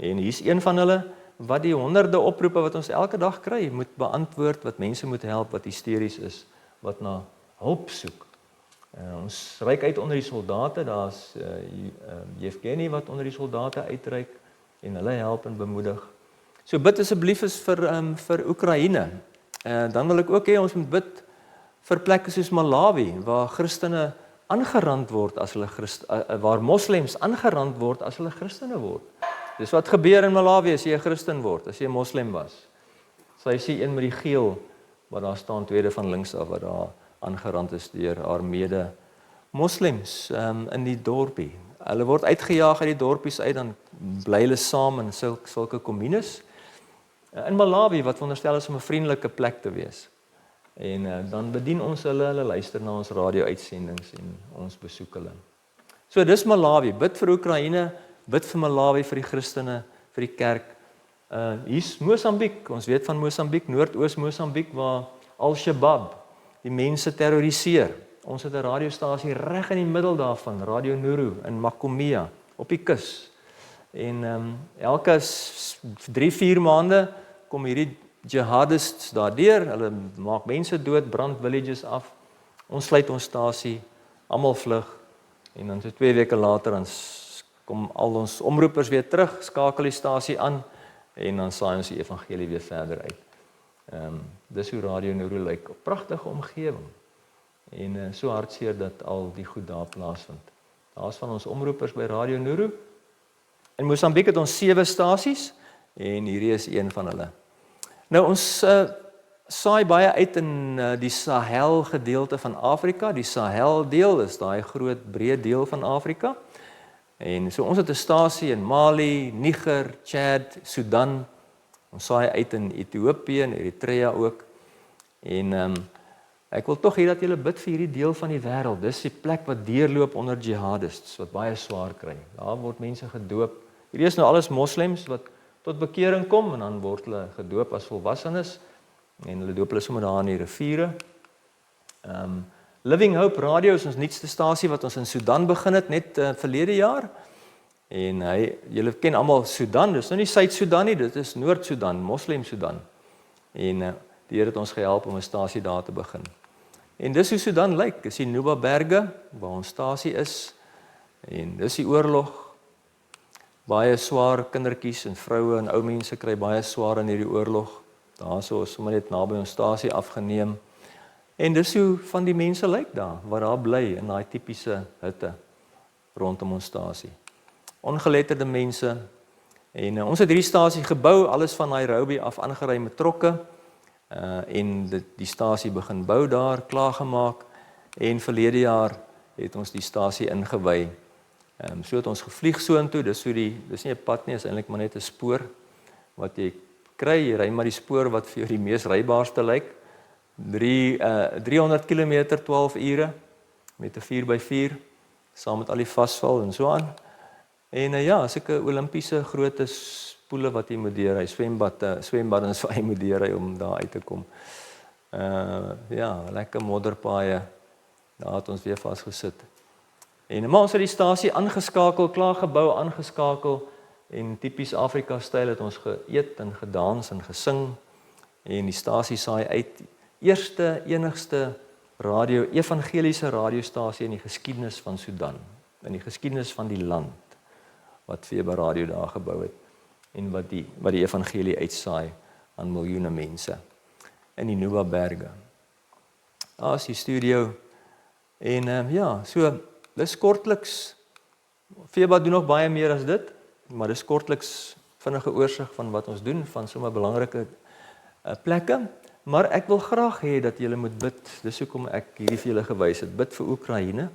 en hier's een van hulle, wat die honderde oproepe wat ons elke dag kry, moet beantwoord, wat mense moet help, wat hysteries is, wat na hulp soek. Ons reik uit onder die soldate, daar's Yevgeny wat onder die soldate uitreik, en hulle help en bemoedig. So bid asseblief vir Oekraïne. Dan wil ek ook hê ons moet bid vir plekke soos Malawi, waar Christene aangerand word as hulle waar moslems aangerand word as hulle Christene word. Dis wat gebeur in Malawi as jy 'n Christen word, as jy 'n moslim was. Sy sien een met die geel, wat daar staan, tweede van links af, wat daar aangerand is deur haar mede moslems in die dorpie. Hulle word uitgejaag uit die dorpies uit, dan bly hulle saam in sulke kommunes. In Malawi, wat veronderstel is om 'n vriendelike plek te wees. En dan bedien ons hulle luister na ons radio-uitsendings en ons besoek hulle. So dis Malawi, bid vir Oekraïne, bid vir Malawi, vir die Christene, vir die kerk, Hier's Mosambiek, ons weet van Mosambiek, Noordoos Mosambiek, waar Al-Shabaab die mense terroriseer. Ons het 'n radiostasie reg in die middel daarvan, Radio Nuru in Makumia, op die kus. En elke 3-4 maande kom hierdie jihadists daardeur, hulle maak mense dood, brand villages af. Ons sluit ons stasie, almal vlug, en dan so 2 weke later dan kom al ons omroepers weer terug, skakel die stasie aan, en dan saai ons die evangelie weer verder uit. Dis hoe Radio Nuru lyk, 'n pragtige omgewing. En so hartseer dat al die goed daar plaasvind. Daar's van ons omroepers by Radio Nuru. In Mosambiek het ons 7 stasies, en hierdie is een van hulle. Nou ons saai baie uit in die Sahel gedeelte van Afrika. Die Sahel deel is daai groot breë deel van Afrika. En so ons het 'n stasie in Mali, Niger, Chad, Sudan. Ons saai uit in Ethiopië en Eritrea ook. En ek wil tog hê dat julle bid vir hierdie deel van die wêreld. Dis die plek wat deurloop onder jihadists wat baie swaar kry. Daar word mense gedoop. Hierdie is nou alles moslems wat tot bekering kom en dan word hulle gedoop as volwassenes en hulle doop hulle sommer daar in die riviere. Living Hope Radio is ons nuutste stasie wat ons in Sudan begin het net verlede jaar. En julle ken almal Sudan, dis nou nie Suid-Sudan nie, dit is Noord-Sudan, Moslem Sudan. En die Here het ons gehelp om 'n stasie daar te begin. En dis hoe Sudan lyk, dis die Nuba Berge waar ons stasie is. En dis die oorlog. Baie swaar kindertjies en vroue en ou mense kry baie swaar in hierdie oorlog. Daarso is sommer net naby ons stasie afgeneem. En dis hoe van die mense lyk daar, wat daar bly in daai tipiese hutte rondom ons stasie. Ongeletterde mense. En ons het hierdie stasie gebou, alles van Nairobi af aangery met trokke. En die stasie begin bou daar, klaargemaak. En verlede jaar het ons die stasie ingewy. So het ons gevlieg soontoe, dis nie 'n pad nie, is eintlik maar net 'n spoor wat jy kry, jy ry maar die spoor wat vir jou die mees rybaarste lyk. 300 km 12 ure met 'n 4x4 saam met al die vasval en so aan. En ja, sulke Olimpiese grootte spoele wat jy moet deurry, swembaddens wat jy moet deurry om daar uit te kom. Ja, lekker modderpaaie. Daar het ons weer vasgesit. Maar ons het die stasie aangeskakel, klaar gebou, aangeskakel en tipies Afrika-styl het ons geëet en gedans en gesing en die stasie saai uit. Eerste, enigste evangeliese radiostasie in die geskiedenis van Sudan, in die geskiedenis van die land wat Feba Radio daar gebou het en wat die evangelie uitsaai aan miljoene mense in die Nuba Berge. Daar is die studio en ja, so dis kortliks. Feba doen nog baie meer as dit, maar dis kortliks vinnige oorsig van wat ons doen van sommer belangrike plekke. Maar ek wil graag hê dat julle moet bid. Dis hoekom ek hierdie vir julle gewys het. Bid vir Oekraïne,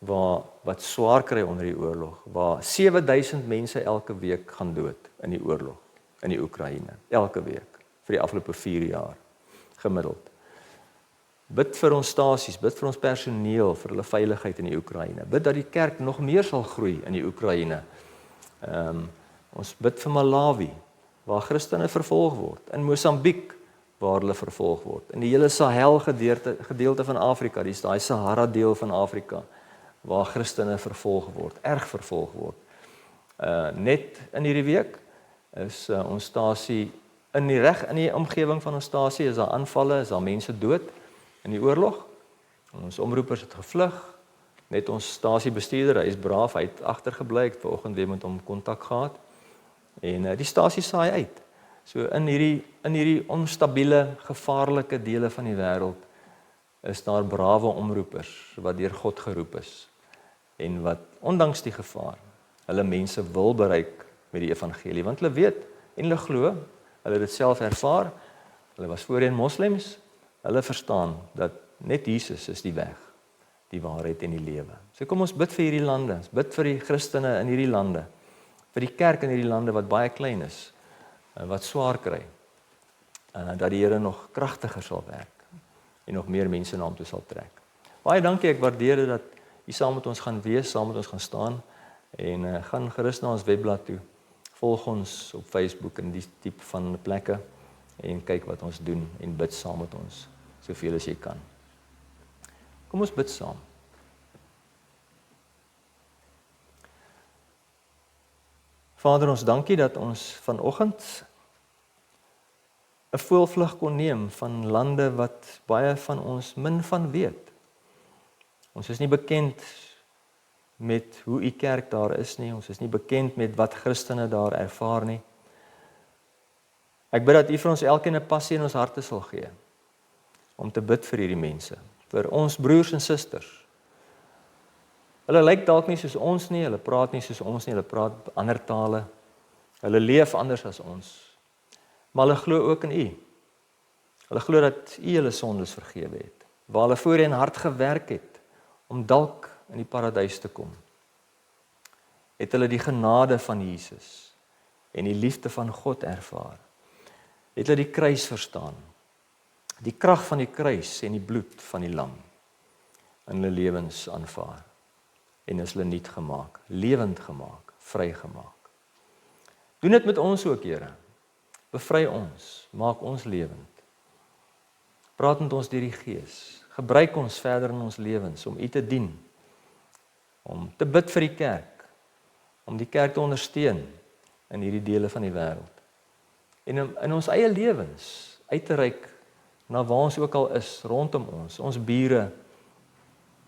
wat swaar kry onder die oorlog, waar 7000 mense elke week gaan dood in die oorlog, in die Oekraïne, elke week, vir die afgelope 4 jaar, gemiddeld. Bid vir ons stasies, bid vir ons personeel, vir hulle veiligheid in die Oekraïne. Bid dat die kerk nog meer sal groei in die Oekraïne. Ons bid vir Malawi, waar Christene vervolg word, in Mosambiek, waar hulle vervolg word. In die hele Sahel gedeelte van Afrika, dis daai Sahara deel van Afrika, waar Christene vervolg word, erg vervolg word. Net in hierdie week is ons stasie in die omgewing van ons stasie is daar aanvalle, is daar mense dood in die oorlog. Ons omroepers het gevlug. Net ons stasiebestuurder, hy is braaf, hy het agtergebly, ek het vanoggend weer met hom kontak gehad. En die stasie saai uit. So in hierdie onstabiele, gevaarlike dele van die wêreld is daar brawe omroepers wat deur God geroep is en wat ondanks die gevaar hulle mense wil bereik met die evangelie, want hulle weet en hulle glo, hulle het dit self ervaar, hulle was voorheen moslems, hulle verstaan dat net Jesus is die weg, die waarheid en die lewe. So kom ons bid vir hierdie lande, ons bid vir die Christene in hierdie lande, vir die kerk in hierdie lande wat baie klein is, wat swaar kry, dat die Here nog kragtiger sal werk en nog meer mense na hom toe sal trek. Baie dankie, ek waardeer dit dat u saam met ons gaan wees, saam met ons gaan staan en gaan gerus na ons webblad toe. volg ons op Facebook en die tipe van plekke en kyk wat ons doen en bid saam met ons, soveel as jy kan. Kom ons bid saam. Vader, ons dankie dat ons vanoggend 'n voëlvlug kon neem van lande wat baie van ons min van weet. Ons is nie bekend met hoe u kerk daar is nie, ons is nie bekend met wat Christene daar ervaar nie. Ek bid dat u vir ons elkeen 'n passie in ons harte sal gee, om te bid vir hierdie mense, vir ons broers en susters. Hulle lyk dalk nie soos ons nie, hulle praat nie soos ons nie, hulle praat ander tale, hulle leef anders as ons, maar hulle glo ook in u. Hulle glo dat u hulle sondes vergewe het, waar hulle voorheen hard gewerk het, om dalk in die paradys te kom. Het hulle die genade van Jesus en die liefde van God ervaar. Het hulle die kruis verstaan, die krag van die kruis en die bloed van die lam in hulle lewens aanvaar. En is hulle nuut gemaak, lewend gemaak, vrygemaak. Doen dit met ons ook, Here. Bevry ons, maak ons lewend. Praat met ons deur die Gees. Gebruik ons verder in ons lewens om u te dien, om te bid vir die kerk, om die kerk te ondersteun in hierdie dele van die wêreld. En in ons eie lewens uit te reik na waar ons ook al is, rondom ons bure,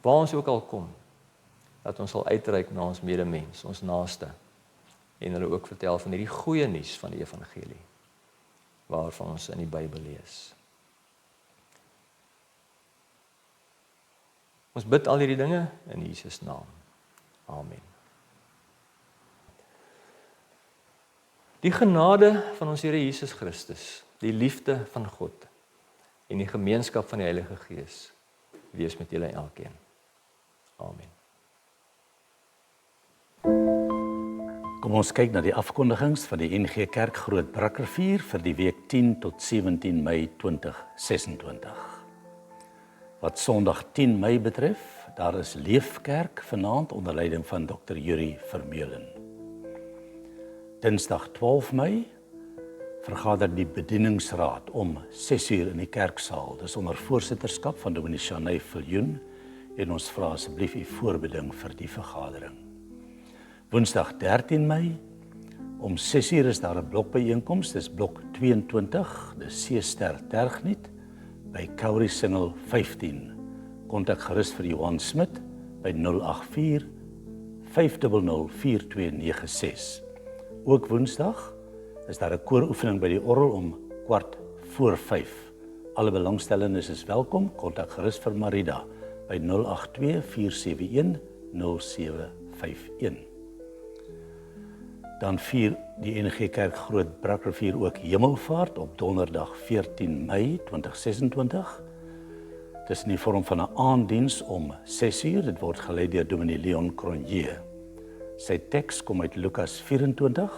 waar ons ook al kom, dat ons sal uitreik na ons medemens, ons naaste, en hulle ook vertel van hierdie goeie nuus van die evangelie, waarvan ons in die Bybel lees. Ons bid al hierdie dinge in Jesus naam. Amen. Die genade van ons Here Jesus Christus, die liefde van God en die gemeenskap van die Heilige Gees wees met julle elkeen. Amen. Kom ons kyk na die afkondigings van die NG Kerk Groot Brakrivier vir die week 10 tot 17 Mei 2026. Wat Sondag 10 Mei betref, daar is Leefkerk vanaand onder leiding van Dr. Yuri Vermeulen. Dinsdag 12 Mei vergader die bedieningsraad om 6:00 in die kerksaal. Dis onder voorsitterskap van Dominee Shanay Viljoen en ons vra asseblief u voorbeding vir die vergadering. Woensdag 13 Mei om 6:00 is daar 'n blokbyeenkoms, dis blok 22, dis Seester Tergniet by Kauri Single 15. Kontak gerus vir Johan Smit by 084 500 4296. Ook Woensdag is daar 'n kooroefening by die orgel om 4:15. Alle belangstellendes is welkom. Kontak gerus vir Marida by 082 471 0751. Dan vier die NG Kerk Groot Brakrivier ook Hemelvaart op donderdag 14 Mei 2026. Dit is in die vorm van 'n aanddiens om 6:00. Dit word gelei deur Dominee Leon Cronje. Sy teks kom uit Lukas 24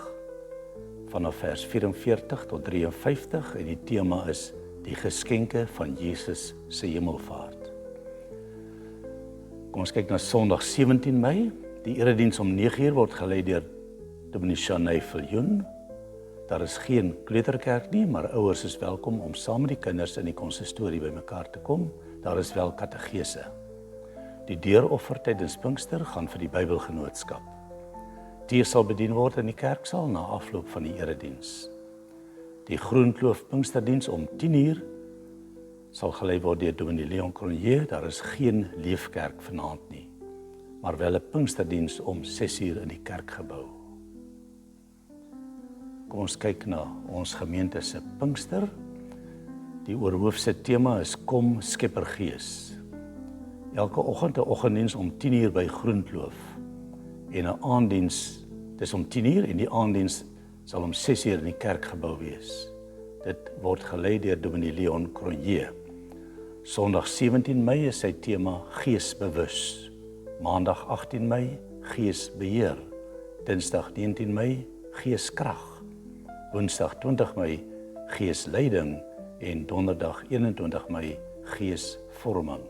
vanaf vers 44 tot 53 en die tema is die geskenke van Jesus se hemelvaart. Kom ons kyk na Sondag 17 Mei. Die erediens om 9:00 word gelei deur Dominee Shanay Viljoen. Daar is geen kleuterkerk nie, maar ouers is welkom om saam met die kinders in die konsistorie bymekaar te kom. Daar is wel kategese. Die deuroffer tydens Pinkster gaan vir die Bybelgenootskap. Tee sal bedien word in die kerksaal na afloop van die erediens. Die Groenkloof Pinksterdiens om 10:00 sal gelei word deur Dominee Leon Cronje. Daar is geen leefkerk vanaand nie, maar wel 'n Pinksterdiens om 6:00 in die kerkgebou. Kom ons kyk na ons gemeente se Pinkster. Die oorhoofse tema is Kom Skeppergees. Elke oggend 'n oggenddiens om 10:00 by Groenkloof en 'n aanddiens dis om 10:00 en die aanddiens sal om 6:00 in die kerkgebou wees. Dit word gelei deur Dominee Leon Cronje. Sondag 17 Mei is sy tema Geesbewus. Maandag 18 Mei Geesbeheer. Dinsdag 19 Mei Geeskrag. Woensdag 20 Mei Geesleiding en donderdag 21 Mei Geesvorming.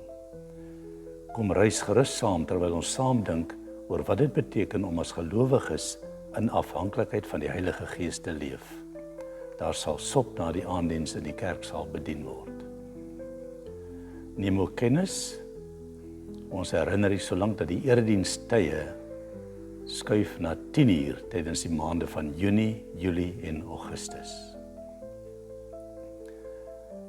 Kom reis gerus saam terwyl ons saam dink oor wat dit beteken om as gelowiges in afhanklikheid van die Heilige Gees te leef. Daar sal sop na die aanddiens in die kerksaal bedien word. Neem ook kennis. Ons herinner u solank dat die eredienstye skuif na 10:00 tydens die maande van Junie, Julie en Augustus.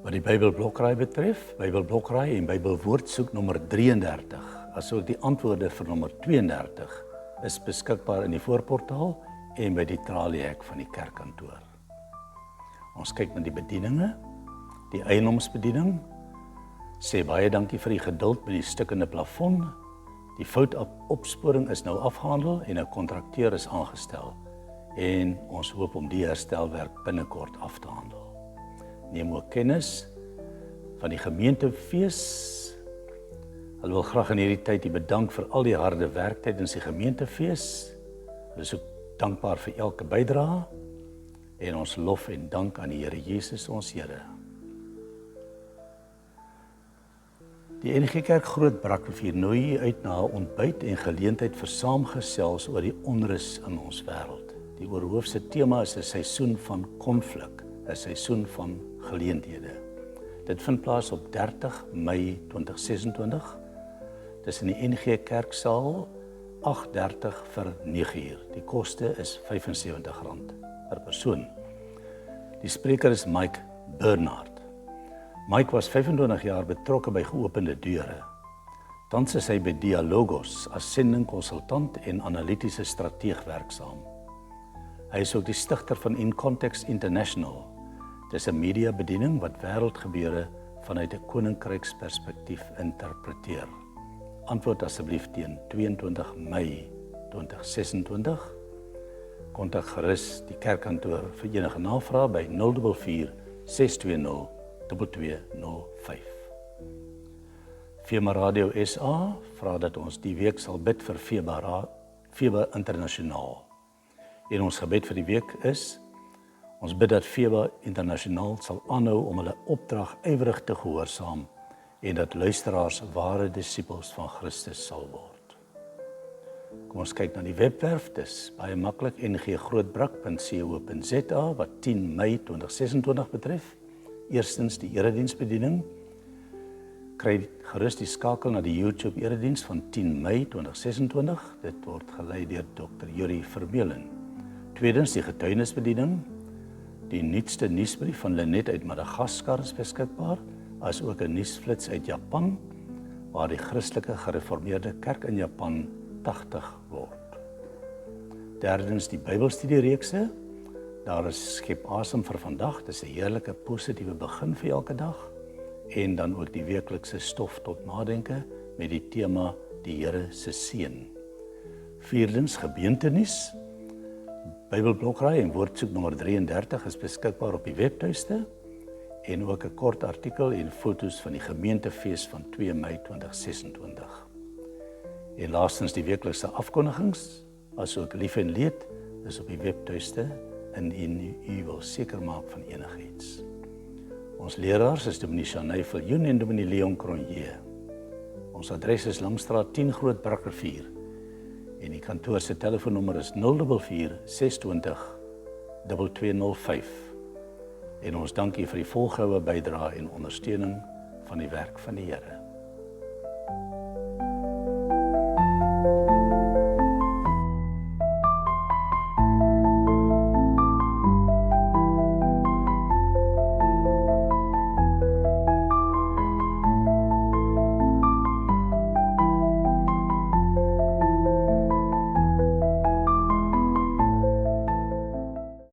Wat die Bybelblokraai betref, Bybelblokraai en Bybelwoordsoek nommer 33, asook die antwoorde vir nommer 32, is beskikbaar in die voorportaal en by die traliehek van die kerkkantoor. Ons kyk na die bedieninge, die eienoomsbediening, sê baie dankie vir die geduld met die stukkende plafon, die foutopsporing is nou afgehandel en 'n kontrakteur is aangestel en ons hoop om die herstelwerk binnekort af te handel. Neem ook kennis van die gemeentefees. Hulle wil graag in hierdie tyd die bedank vir al die harde werk tydens die gemeentefees. Hulle is ook dankbaar vir elke bydrae en ons lof en dank aan die Here Jesus ons Here. Die NG Kerk Groot Brakrivier nooi u uit na 'n ontbyt en geleentheid vir saamgesels oor die onrus in ons wêreld. Die oorhoofse tema is 'n seisoen van konflik, 'n seisoen van geleenthede. Dit vind plaas op 30 Mei 2026. Dis in die NG Kerksaal 8:30 vir 9:00. Die koste is R75 per persoon. Die spreker is Mike Bernard. Mike was 25 jaar betrokke by Geopende Deure. Tans is hy by Dialogos as sendingkonsultant en analitiese strateeg werksaam. Hy is ook die stigter van In Context International. Dis 'n mediabediening wat wêreldgebeure vanuit 'n koninkryksperspektief interpreteer. Antwoord asseblief teen 22 Mei 2026. Kontak gerus die kerkkantoor vir enige navrae by 044 620 2205. FEMA Radio SA vra dat ons die week sal bid vir FEMA Internasionaal. En ons gebed vir die week is, ons bid dat FEMA Internasionaal sal aanhou om hulle opdrag ywerig te gehoorsaam en dat luisteraars ware disippels van Christus sal word. Kom ons kyk na die webwerf, dis baie maklik, nggrootbrak.co.za wat 10 Mei 2026 betref. Eerstens die erediensbediening. Kry gerus die skakel na die YouTube erediens van 10 Mei 2026. Dit word gelei deur Dr. Yuri Vermeulen. Tweedens die getuienisbediening. Die nuutste nuusbrief van Lenet uit Madagaskar is beskikbaar, as ook 'n nuusflits uit Japan, waar die Christelike Gereformeerde Kerk in Japan 80 word. Derdens die Bybelstudiereekse. Daar is Skep Asem vir vandag, dis 'n heerlike positiewe begin vir elke dag. En dan ook die weeklikse stof tot nadenke met die tema die Here se seën. Vierdens gebeentenuus. Bybelblokraai en woordsoek nommer 33 is beskikbaar op die webtuiste en ook 'n kort artikel en foto's van die gemeentefees van 2 Mei 2026. En laastens die weeklikse afkondigings, asook lief en leed, is op die webtuiste indien u wil seker maak van enigiets. Ons leraars is Dominee Shanay Viljoen en Dominee Leon Cronje. Ons adres is Langstraat 10 Groot Brakrivier en die kantoor se telefoonnommer is 044 620 2205. En ons dankie vir die volgehoue bydrae en ondersteuning van die werk van die Here.